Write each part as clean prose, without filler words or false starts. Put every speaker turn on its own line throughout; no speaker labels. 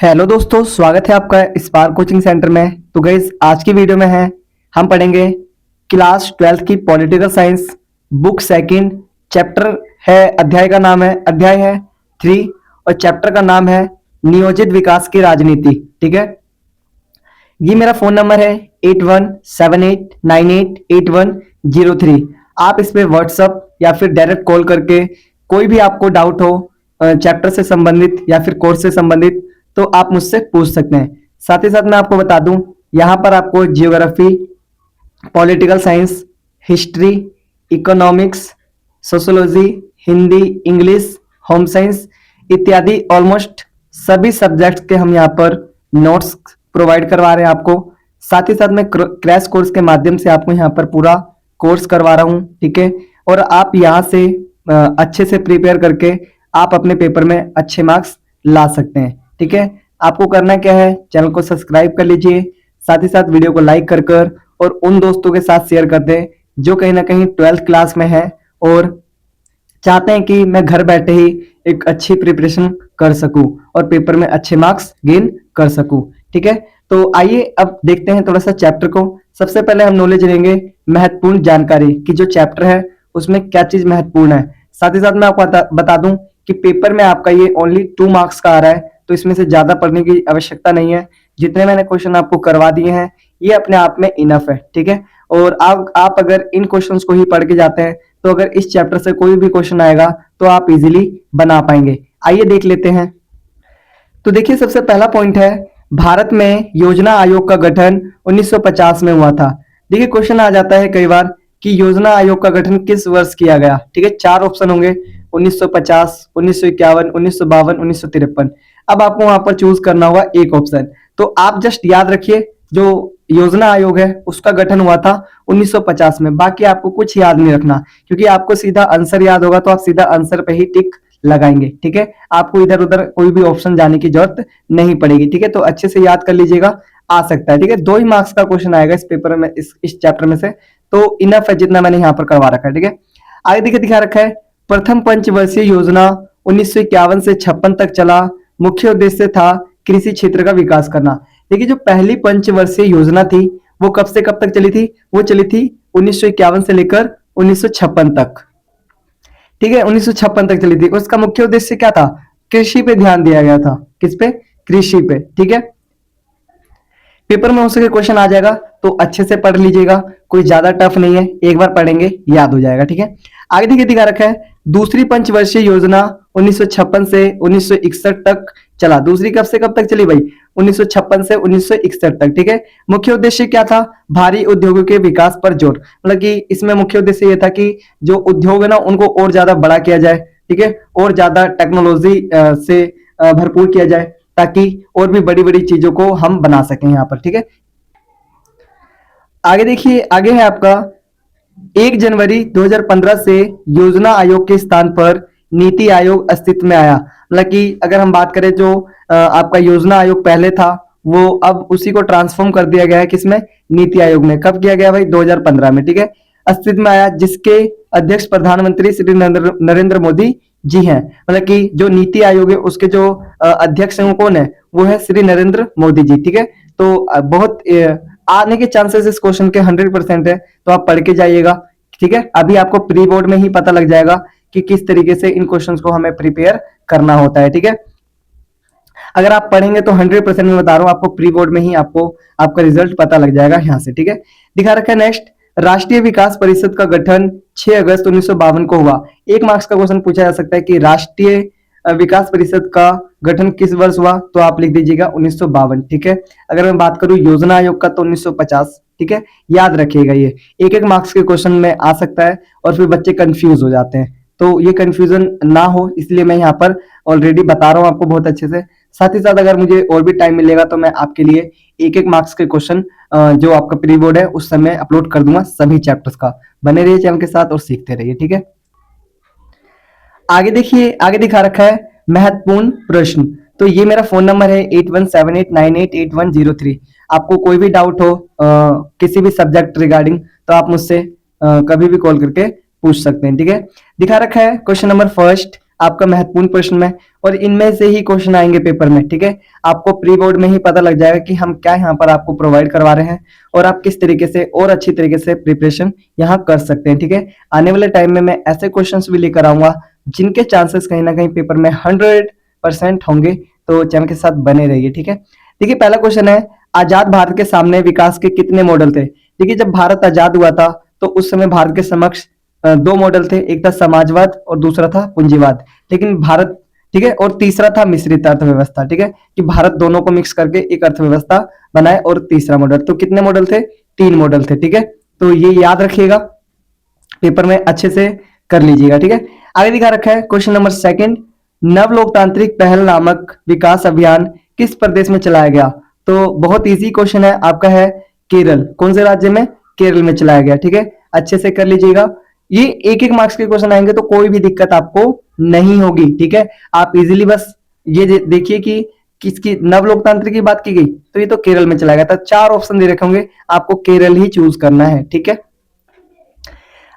Hello दोस्तों, स्वागत है आपका स्पार्क कोचिंग सेंटर में। तो गाइस, आज की वीडियो में है हम पढ़ेंगे क्लास 12th की political science book second. Chapter है, अध्याय का नाम है, अध्याय है 3 और चैप्टर का नाम है नियोजित विकास की राजनीति। ठीक है, ये मेरा फोन नंबर है 8178988103। आप इस पे व्हाट्सअप या फिर डायरेक्ट कॉल करके कोई भी आपको डाउट हो चैप्टर से संबंधित या फिर कोर्स से संबंधित तो आप मुझसे पूछ सकते हैं। साथ ही साथ मैं आपको बता दूं, यहाँ पर आपको geography, political science, history, economics, sociology, Hindi, English, home science इत्यादि ऑलमोस्ट सभी सब्जेक्ट्स के हम यहाँ पर नोट्स प्रोवाइड करवा रहे हैं आपको। साथ ही साथ मैं क्रैश कोर्स के माध्यम से आपको यहाँ पर पूरा कोर्स करवा रहा हूँ। ठीक है, और आप यहाँ से अच्छे से प्रिपेयर करके आप अपने पेपर में अच्छे मार्क्स ला सकते हैं। ठीक है, आपको करना क्या है, चैनल को सब्सक्राइब कर लीजिए, साथ ही साथ वीडियो को लाइक कर और उन दोस्तों के साथ शेयर कर दें जो कहीं ना कहीं 12th क्लास में है और चाहते हैं कि मैं घर बैठे ही एक अच्छी प्रिपरेशन कर सकूं और पेपर में अच्छे मार्क्स गेन कर सकूं। ठीक है, तो आइए अब देखते हैं थोड़ा सा चैप्टर को। सबसे पहले हम नॉलेज लेंगे महत्वपूर्ण जानकारी कि जो चैप्टर है उसमें क्या चीज महत्वपूर्ण है। साथ ही साथ मैं आपको बता दूं कि पेपर में आपका ये ओनली 2 मार्क्स का आ रहा है, तो इसमें से ज्यादा पढ़ने की आवश्यकता नहीं है। जितने मैंने क्वेश्चन आपको करवा दिए हैं ये अपने आप में इनफ है। ठीक है, और आप अगर इन क्वेश्चंस को ही पढ़ के जाते हैं तो अगर इस चैप्टर से कोई भी क्वेश्चन आएगा तो आप इजीली बना पाएंगे। आइए देख लेते हैं। तो देखिए, सबसे पहला पॉइंट है भारत में योजना आयोग का गठन 1950 में हुआ था। देखिए, क्वेश्चन आ जाता है कई बार कि योजना आयोग का गठन किस वर्ष किया गया। ठीक है, 4 ऑप्शन होंगे, 1950, 1951, 1952, 1953। अब आपको वहां पर चूज करना होगा एक ऑप्शन। तो आप जस्ट याद रखिए जो योजना आयोग है उसका गठन हुआ था 1950 में। बाकी आपको कुछ याद नहीं रखना, क्योंकि आपको सीधा आंसर याद होगा तो आप सीधा आंसर पे ही टिक लगाएंगे। ठीक है, आपको इधर उधर कोई भी ऑप्शन जाने की जरूरत नहीं पड़ेगी। ठीक है, तो अच्छे से याद कर लीजिएगा, आ सकता है। ठीक है, 2 ही मार्क्स का क्वेश्चन आएगा इस पेपर में, इस चैप्टर में से, तो इनफ है जितना मैंने यहाँ पर करवा रखा है। ठीक है, आगे देखिए दिखा रखा है प्रथम पंचवर्षीय योजना 1951 से 56 तक चला। मुख्य उद्देश्य था कृषि क्षेत्र का विकास करना। देखिए, जो पहली पंचवर्षीय योजना थी वो कब से कब तक चली थी, वो चली थी 1951 से लेकर 1956 तक। ठीक है, 1956 तक चली थी। उसका मुख्य उद्देश्य क्या था, कृषि पे ध्यान दिया गया था। किस पे, कृषि पे। ठीक है, पेपर में हो सके क्वेश्चन आ जाएगा तो अच्छे से पढ़ लीजिएगा, कोई ज्यादा टफ नहीं है, एक बार पढ़ेंगे याद हो जाएगा। ठीक है, आगे देखिए दिखा रखा है दूसरी पंचवर्षीय योजना 1956 से 1961 तक चला। दूसरी कब से कब तक चली भाई, 1956 से 1961 तक। ठीक है, मुख्य उद्देश्य क्या था, भारी उद्योगों के विकास पर जोर। मतलब कि इसमें मुख्य उद्देश्य यह था कि जो उद्योग है ना उनको और ज्यादा बड़ा किया जाए। ठीक है, और ज्यादा टेक्नोलॉजी से भरपूर किया जाए ताकि और भी बड़ी बड़ी चीजों को हम बना सकें यहाँ पर। ठीक है, आगे देखिए, आगे है आपका 1 जनवरी 2015 से योजना आयोग के स्थान पर नीति आयोग अस्तित्व में आया। मतलब कि अगर हम बात करें जो आपका योजना आयोग पहले था वो अब उसी को ट्रांसफॉर्म कर दिया गया है किसमें, नीति आयोग में। कब किया गया भाई, 2015 में। ठीक है, अस्तित्व में आया, जिसके अध्यक्ष प्रधानमंत्री श्री नरेंद्र मोदी जी हैं। मतलब कि जो नीति आयोग है उसके जो अध्यक्ष हैं वो कौन है, वो है श्री नरेंद्र मोदी जी। ठीक है, तो बहुत आने के चांसेस इस क्वेश्चन के 100% है, तो आप पढ़ के जाइएगा। ठीक है, अभी आपको प्री बोर्ड में ही पता लग जाएगा कि किस तरीके से इन क्वेश्चंस को हमें प्रिपेयर करना होता है। ठीक है, अगर आप पढ़ेंगे तो 100% में बता रहा हूं आपको प्री बोर्ड में ही आपको आपका रिजल्ट पता लग जाएगा यहाँ से। ठीक है, दिखा रखा है नेक्स्ट, राष्ट्रीय विकास परिषद का गठन 6 अगस्त 1952 को हुआ। 1 मार्क्स का क्वेश्चन पूछा जा सकता है कि राष्ट्रीय विकास परिषद का गठन किस वर्ष हुआ, तो आप लिख दीजिएगा 1952। ठीक है, अगर मैं बात करूं योजना आयोग का तो 1950। ठीक है, याद रखिएगा, ये 1-1 मार्क्स के क्वेश्चन में आ सकता है और फिर बच्चे कंफ्यूज हो जाते हैं, तो ये कंफ्यूजन ना हो इसलिए मैं यहाँ पर ऑलरेडी बता रहा हूँ आपको बहुत अच्छे से। साथ ही साथ अगर मुझे और भी टाइम मिलेगा तो मैं आपके लिए 1-1 मार्क्स के क्वेश्चन जो आपका प्री बोर्ड है उस समय अपलोड कर दूंगा सभी चैप्टर्स का। बने रहिए चैनल के साथ और सीखते रहिए। ठीक है, आगे देखिए, आगे दिखा रखा है महत्वपूर्ण प्रश्न। तो ये मेरा फोन नंबर है 8178988103। आपको कोई भी डाउट हो किसी भी सब्जेक्ट रिगार्डिंग तो आप मुझसे कभी भी कॉल करके पूछ सकते हैं। ठीक है, दिखा रखा है क्वेश्चन नंबर फर्स्ट, आपका महत्वपूर्ण प्रश्न है और इनमें से ही क्वेश्चन आएंगे पेपर में, ठीक है। आपको प्री बोर्ड में ही पता लग जाएगा कि हम क्या यहाँ पर आपको प्रोवाइड करवा रहे हैं और आप किस तरीके से और अच्छी तरीके से प्रिपरेशन यहाँ कर सकते हैं, ठीक है। आने वाले टाइम में मैं ऐसे क्वेश्चंस भी लेकर आऊंगा जिनके चांसेस कहीं ना कहीं पेपर में 100% होंगे, तो चैनल के साथ बने रहिए, ठीक है। देखिए पहला क्वेश्चन है, आजाद भारत के सामने विकास के कितने मॉडल थे। देखिए जब भारत आजाद हुआ था तो उस समय भारत के समक्ष दो मॉडल थे, एक था समाजवाद और दूसरा था पूंजीवाद। लेकिन भारत, ठीक है, और तीसरा था मिश्रित अर्थव्यवस्था, ठीक है, कि भारत दोनों को मिक्स करके एक अर्थव्यवस्था बनाए। और तीसरा मॉडल, तो कितने मॉडल थे, 3 मॉडल थे, ठीक है। तो ये याद रखिएगा, पेपर में अच्छे से कर लीजिएगा, ठीक है। आगे दिखा रखा है क्वेश्चन नंबर सेकंड, नव लोकतांत्रिक पहल नामक विकास अभियान किस प्रदेश में चलाया गया। तो बहुत इजी क्वेश्चन है आपका, है केरल। कौन से राज्य में, केरल में चलाया गया, ठीक है। अच्छे से कर लीजिएगा, ये एक एक मार्क्स के क्वेश्चन आएंगे तो कोई भी दिक्कत आपको नहीं होगी, ठीक है। आप इजीली बस ये देखिए कि किसकी नव लोकतांत्रिक की बात की गई, तो ये तो केरल में चलाया गया था। 4 ऑप्शन दे रखे होंगे, आपको केरल ही चूज करना है, ठीक है।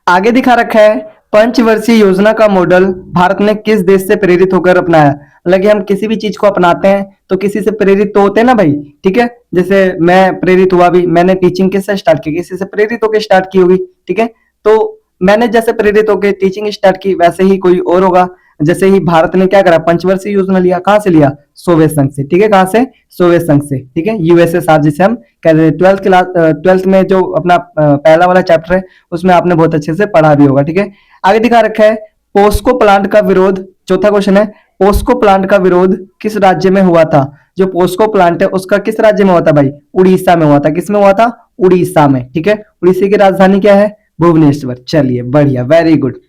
आगे दिखा रखा है, पंचवर्षीय योजना का मॉडल भारत ने किस देश से प्रेरित होकर अपनाया। मतलब कि हम किसी भी चीज को अपनाते हैं तो किसी से प्रेरित तो होते हैं ना भाई, ठीक है। जैसे मैं प्रेरित हुआ भी, मैंने टीचिंग किससे स्टार्ट की, किसी से प्रेरित होकर स्टार्ट की होगी, ठीक है। तो मैंने जैसे प्रेरित होकर टीचिंग स्टार्ट की, वैसे ही कोई और होगा। जैसे ही भारत ने क्या करा, पंचवर्षीय योजना लिया, कहां से लिया, सोवियत संघ से, ठीक है। कहां से, सोवियत संघ से, ठीक है। यूएसएसआर जिसे हम कहते हैं। 12th में जो अपना पहला वाला चैप्टर है उसमें आपने बहुत अच्छे से पढ़ा भी होगा, ठीक है। आगे दिखा रखा है, पोस्को प्लांट का विरोध, चौथा क्वेश्चन है, पोस्को प्लांट का विरोध किस राज्य में हुआ था। जो पोस्को प्लांट है उसका किस राज्य में हुआ था भाई, उड़ीसा में हुआ था। किस में हुआ था, उड़ीसा में, ठीक है। उड़ीसा की राजधानी क्या है, भुवनेश्वर। चलिए बढ़िया, वेरी गुड।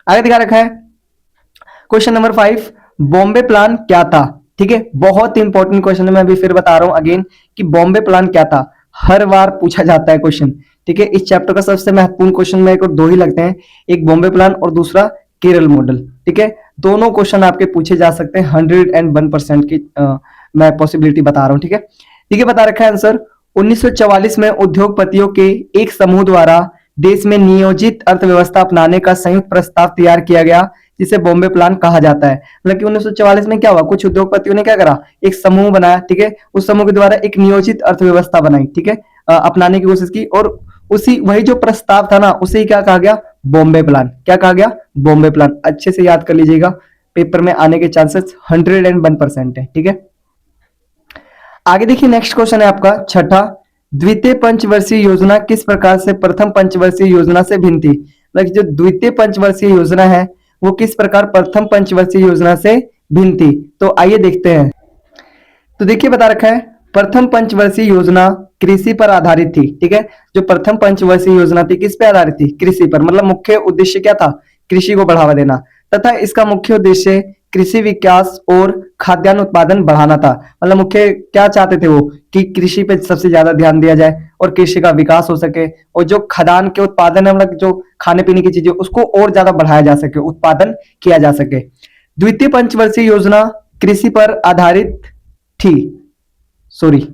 आगे दिखा रखा है क्वेश्चन नंबर 5, बॉम्बे प्लान क्या था, ठीक है। बहुत इंपॉर्टेंट क्वेश्चन है, मैं अभी फिर बता रहा हूं अगेन कि बॉम्बे प्लान क्या था। हर बार पूछा जाता है क्वेश्चन, ठीक है। इस चैप्टर का सबसे महत्वपूर्ण क्वेश्चन में को 2 ही लगते हैं, एक बॉम्बे प्लान और दूसरा केरल मॉडल, ठीक है। दोनों क्वेश्चन आपके पूछे जा सकते हैं, 101% की मैं पॉसिबिलिटी बता रहा हूं, ठीक है। ठीक है, बता रखा है आंसर, 1944 में उद्योगपतियों के एक समूह द्वारा देश में नियोजित अर्थव्यवस्था अपनाने का संयुक्त प्रस्ताव तैयार किया गया, जिसे बॉम्बे प्लान कहा जाता है। मतलब कि 1944 में क्या हुआ, कुछ उद्योगपतियों ने क्या करा, एक समूह बनाया, ठीक है। उस समूह के द्वारा एक नियोजित अर्थव्यवस्था बनाई, ठीक है, अपनाने की कोशिश की, और उसी वही जो प्रस्ताव था ना, उसे क्या कहा गया, बॉम्बे प्लान। क्या कहा गया, बॉम्बे प्लान। अच्छे से याद कर लीजिएगा, पेपर में आने के चांसेस 101% है, ठीक है। आगे देखिए, नेक्स्ट क्वेश्चन है आपका छठा, द्वितीय पंचवर्षीय योजना किस प्रकार से प्रथम पंचवर्षीय योजना से भिन्न थी। मतलब जो द्वितीय पंचवर्षीय योजना है वो किस प्रकार प्रथम पंचवर्षीय योजना से भिन्न थी। तो आइए देखते हैं। तो देखिए बता रखा है, प्रथम पंचवर्षीय योजना कृषि पर आधारित थी, ठीक है। जो प्रथम पंचवर्षीय योजना थी किस पे आधारित थी, कृषि पर। मतलब मुख्य उद्देश्य क्या था, कृषि को बढ़ावा देना, तथा इसका मुख्य उद्देश्य कृषि विकास और खाद्यान्न उत्पादन बढ़ाना था। मतलब मुख्य क्या चाहते थे वो, कि कृषि पे सबसे ज्यादा ध्यान दिया जाए और कृषि का विकास हो सके, और जो खाद्यान्न के उत्पादन है, मतलब जो खाने पीने की चीजें, उसको और ज्यादा बढ़ाया जा सके, उत्पादन किया जा सके। द्वितीय पंचवर्षीय योजना कृषि पर आधारित थी, सॉरी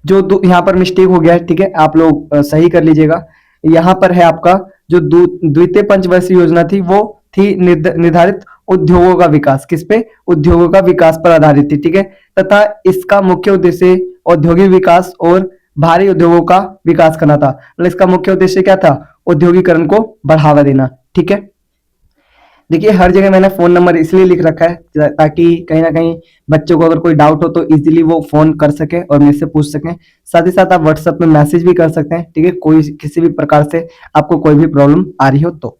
जो यहाँ पर मिस्टेक हो गया है, ठीक है, आप लोग सही कर लीजिएगा। यहाँ पर है आपका जो द्वितीय पंचवर्षीय योजना थी वो थी निर्धारित उद्योगों का विकास, किस पे, उद्योगों का विकास पर आधारित थी, ठीक है। तथा इसका मुख्य उद्देश्य औद्योगिक विकास और भारी उद्योगों का विकास करना था। मतलब इसका मुख्य उद्देश्य क्या था, औद्योगिकरण को बढ़ावा देना, ठीक है। देखिए हर जगह मैंने फोन नंबर इसलिए लिख रखा है ताकि कहीं ना कहीं बच्चों को अगर कोई डाउट हो तो इजीली वो फोन कर सके और मेरे से पूछ सकें। साथ ही साथ आप व्हाट्सएप में मैसेज भी कर सकते हैं, ठीक है, कोई किसी भी प्रकार से आपको कोई भी प्रॉब्लम आ रही हो तो।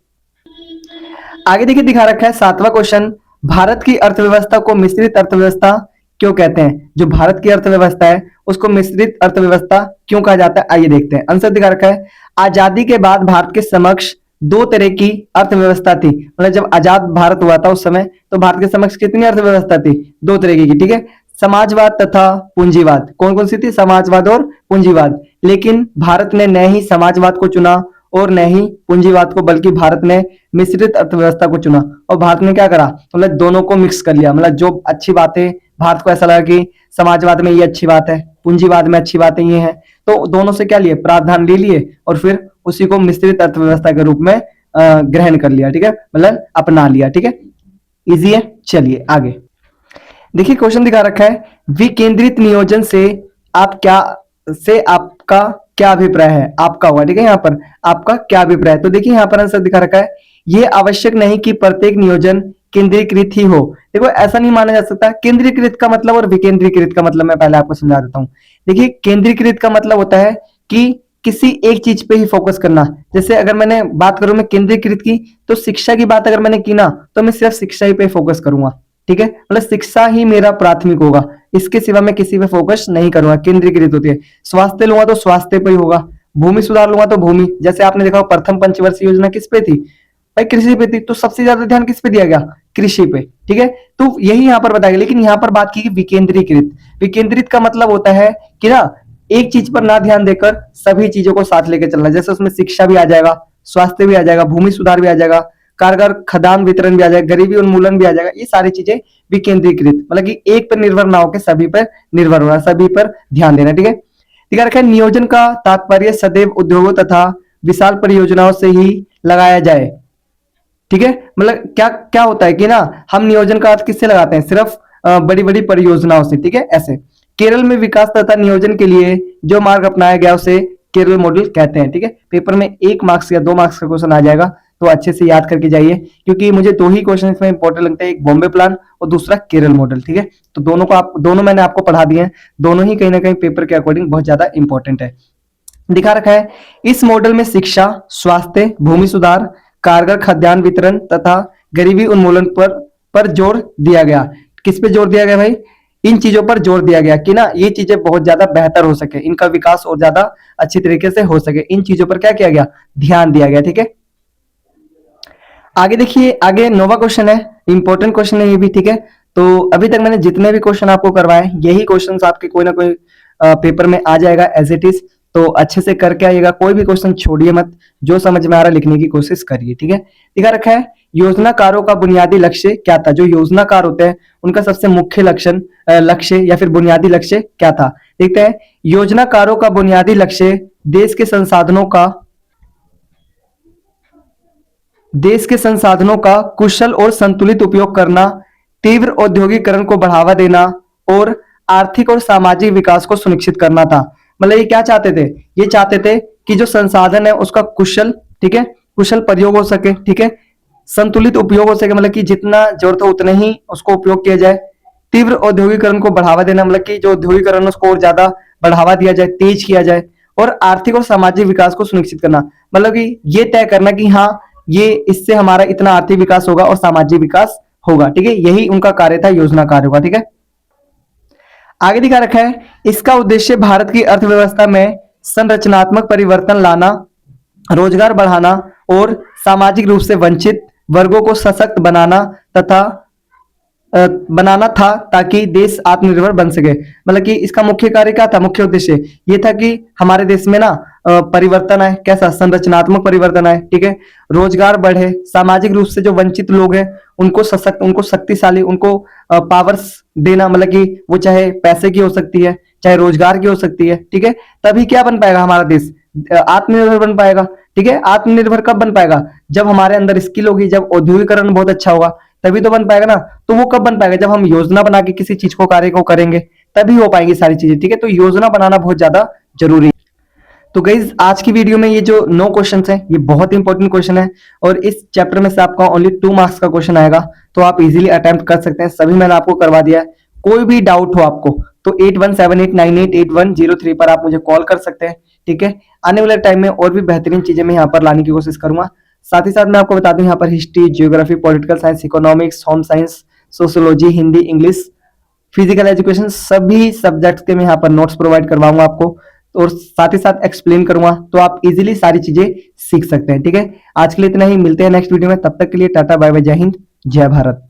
आगे देखिए दिखा रखा है 7वां क्वेश्चन, भारत की अर्थव्यवस्था को मिश्रित अर्थव्यवस्था क्यों कहते हैं। जो भारत की अर्थव्यवस्था है उसको मिश्रित अर्थव्यवस्था क्यों कहा जाता है, आइए देखते हैं। आंसर दिखा रखा है, आजादी के बाद भारत के समक्ष 2 तरह की अर्थव्यवस्था थी। मतलब जब आजाद भारत हुआ था उस समय, तो भारत के समक्ष कितनी अर्थव्यवस्था थी, 2 तरह की, ठीक है। समाजवाद तथा पूंजीवाद। कौन कौन सी थी, समाजवाद और पूंजीवाद। लेकिन भारत ने न ही समाजवाद को चुना और न ही पूंजीवाद को, बल्कि भारत ने मिश्रित अर्थव्यवस्था को चुना। और भारत ने क्या करा, मतलब दोनों को मिक्स कर लिया। मतलब जो अच्छी बातें भारत को ऐसा लगा कि समाजवाद में ये अच्छी बात है, पूंजीवाद में अच्छी बातें ये हैं, तो दोनों से क्या लिए, प्रावधान ले लिए और फिर उसी को मिश्रित अर्थव्यवस्था के रूप में ग्रहण कर लिया, ठीक है, मतलब अपना लिया, ठीक है। इजी है। चलिए आगे देखिए, क्वेश्चन दिखा रखा है, विकेंद्रित नियोजन से आपका क्या अभिप्राय है। आपका होगा, ठीक है, यहाँ पर आपका क्या अभिप्राय है। तो देखिए यहाँ पर आंसर दिखा रखा है, ये आवश्यक नहीं कि प्रत्येक नियोजन केंद्रीकृत ही हो। देखो ऐसा नहीं माना जा सकता। केंद्रीकृत का मतलब और विकेंद्रीकृत का मतलब मैं पहले आपको समझा देता हूँ। देखिए केंद्रीकृत का मतलब होता है कि किसी एक चीज पे ही फोकस करना। जैसे अगर मैंने बात करूं मैं केंद्रीकृत की, तो शिक्षा की बात अगर मैंने की ना, तो मैं सिर्फ शिक्षा ही पे फोकस करूंगा, ठीक है, मतलब शिक्षा ही मेरा प्राथमिक होगा, इसके सिवा मैं किसी पे फोकस नहीं करूंगा। केंद्रीकृत होती है। स्वास्थ्य लूंगा तो स्वास्थ्य पे ही होगा, भूमि सुधार लूंगा तो भूमि, जैसे आपने देखा प्रथम पंचवर्षीय योजना किस पे थी भाई, कृषि पे थी, तो सबसे ज्यादा ध्यान किस पे दिया गया, कृषि पे, ठीक है। तो यही यहाँ पर बताया गया, लेकिन यहाँ पर बात की विकेंद्रीकृत। विकेंद्रित का मतलब होता है कि ना एक चीज पर ना ध्यान देकर सभी चीजों को साथ लेकर चलना। जैसे उसमें शिक्षा भी आ जाएगा, स्वास्थ्य भी आ जाएगा, भूमि सुधार भी आ जाएगा, कारगर खदान वितरण भी आ जाएगा, गरीबी उन्मूलन भी आ जाएगा। ये सारी चीजें विकेंद्रीकृत, मतलब कि एक पर निर्भर ना होकर सभी पर निर्भर होना, सभी पर ध्यान देना, ठीक है। ठीक है, नियोजन का तात्पर्य सदैव उद्योगों तथा विशाल परियोजनाओं से ही लगाया जाए, ठीक है। मतलब क्या क्या होता है कि ना हम नियोजन का अर्थ किससे लगाते हैं, सिर्फ बड़ी बड़ी परियोजनाओं से, ठीक है। ऐसे केरल में विकास तथा नियोजन के लिए जो मार्ग अपनाया गया उसे केरल मॉडल कहते हैं, ठीक है। पेपर में 1 मार्क्स या 2 मार्क्स का क्वेश्चन आ जाएगा, तो अच्छे से याद करके जाइए, क्योंकि मुझे 2 ही क्वेश्चन इसमें इंपॉर्टेंट लगते हैं, एक बॉम्बे प्लान और दूसरा केरल मॉडल, ठीक है। तो दोनों मैंने आपको पढ़ा दिए हैं, दोनों ही कहीं ना कहीं पेपर के अकॉर्डिंग बहुत ज्यादा इंपॉर्टेंट है। दिखा रखा है, इस मॉडल में शिक्षा, स्वास्थ्य, भूमि सुधार, कारगर खाद्यान्न वितरण तथा गरीबी उन्मूलन पर जोर दिया गया। किस पे जोर दिया गया भाई, इन चीजों पर जोर दिया गया कि ना ये चीजें बहुत ज्यादा बेहतर हो सके, इनका विकास और ज्यादा अच्छी तरीके से हो सके, इन चीजों पर क्या किया गया, ध्यान दिया गया, ठीक है। आगे देखिए, आगे 9वां क्वेश्चन है, इंपॉर्टेंट क्वेश्चन है ये भी, ठीक है। तो अभी तक मैंने जितने भी क्वेश्चन आपको करवाए, यही क्वेश्चन आपके कोई ना कोई पेपर में आ जाएगा एज इट इज। तो अच्छे से करके आइएगा, कोई भी क्वेश्चन छोड़िए मत, जो समझ में आ रहा है लिखने की कोशिश करिए, ठीक है। दिखा रखा है, योजनाकारों का बुनियादी लक्ष्य क्या था। जो योजनाकार होते हैं उनका सबसे मुख्य लक्ष्य या फिर बुनियादी लक्ष्य क्या था। देखते हैं, योजनाकारों का बुनियादी लक्ष्य देश के संसाधनों का कुशल और संतुलित उपयोग करना, तीव्र औद्योगिकरण को बढ़ावा देना और आर्थिक और सामाजिक विकास को सुनिश्चित करना था। मतलब ये क्या चाहते थे, ये चाहते थे कि जो संसाधन है उसका कुशल, ठीक है, कुशल प्रयोग हो सके, ठीक है, संतुलित उपयोग हो सके, मतलब कि जितना जरूरत हो उतना ही उसको उपयोग किया जाए। तीव्र औद्योगिकरण को बढ़ावा देना, मतलब कि जो औद्योगिकरण उसको और ज्यादा बढ़ावा दिया जाए, तेज किया जाए। और आर्थिक और सामाजिक विकास को सुनिश्चित करना, मतलब कि ये तय करना कि हाँ ये इससे हमारा इतना आर्थिक विकास होगा और सामाजिक विकास होगा, ठीक है। यही उनका कार्य था योजनाकारों का, ठीक है। आगे दिखा रखा है, इसका उद्देश्य भारत की अर्थव्यवस्था में संरचनात्मक परिवर्तन लाना, रोजगार बढ़ाना और सामाजिक रूप से वंचित वर्गों को सशक्त बनाना था, ताकि देश आत्मनिर्भर बन सके। मतलब कि इसका मुख्य कार्य क्या था, मुख्य उद्देश्य ये था कि हमारे देश में ना परिवर्तन आए, कैसा, संरचनात्मक परिवर्तन आए, ठीक है, रोजगार बढ़े, सामाजिक रूप से जो वंचित लोग हैं उनको सशक्त, उनको शक्तिशाली, उनको पावर्स देना, मतलब कि वो चाहे पैसे की हो सकती है, चाहे रोजगार की हो सकती है, ठीक है। तभी क्या बन पाएगा हमारा देश, आत्मनिर्भर बन पाएगा, ठीक है। आत्मनिर्भर कब बन पाएगा, जब हमारे अंदर स्किल होगी, जब औद्योगिकरण बहुत अच्छा होगा, तभी तो बन पाएगा ना। तो वो कब बन पाएगा, जब हम योजना बना के किसी चीज को, कार्य को करेंगे, तभी हो पाएंगी सारी चीजें, ठीक है। तो योजना बनाना बहुत ज्यादा जरूरी है। तो गाइज आज की वीडियो में ये जो 9 क्वेश्चंस हैं, ये बहुत इंपॉर्टेंट क्वेश्चन है, और इस चैप्टर में से आपका ओनली 2 मार्क्स का क्वेश्चन आएगा, तो आप इजीली अटेम्प्ट कर सकते हैं। सभी मैंने आपको करवा दिया है। कोई भी डाउट हो आपको तो 8178988103 पर आप मुझे कॉल कर सकते हैं, ठीक है। आने वाले टाइम में और भी बेहतरीन चीजें मैं यहाँ पर लाने की कोशिश करूंगा। साथ ही साथ मैं आपको बता दूं, यहाँ पर history, geography, political science, economics, home science, sociology, Hindi, English, physical education, सभी सब्जेक्ट्स के मैं यहाँ पर नोट्स प्रोवाइड करवाऊंगा आपको, और साथ ही साथ एक्सप्लेन करूंगा, तो आप इजीली सारी चीजें सीख सकते हैं, ठीक है। आज के लिए इतना ही, मिलते हैं नेक्स्ट वीडियो में, तब तक के लिए टाटा बाय बाय, जय हिंद, जय भारत।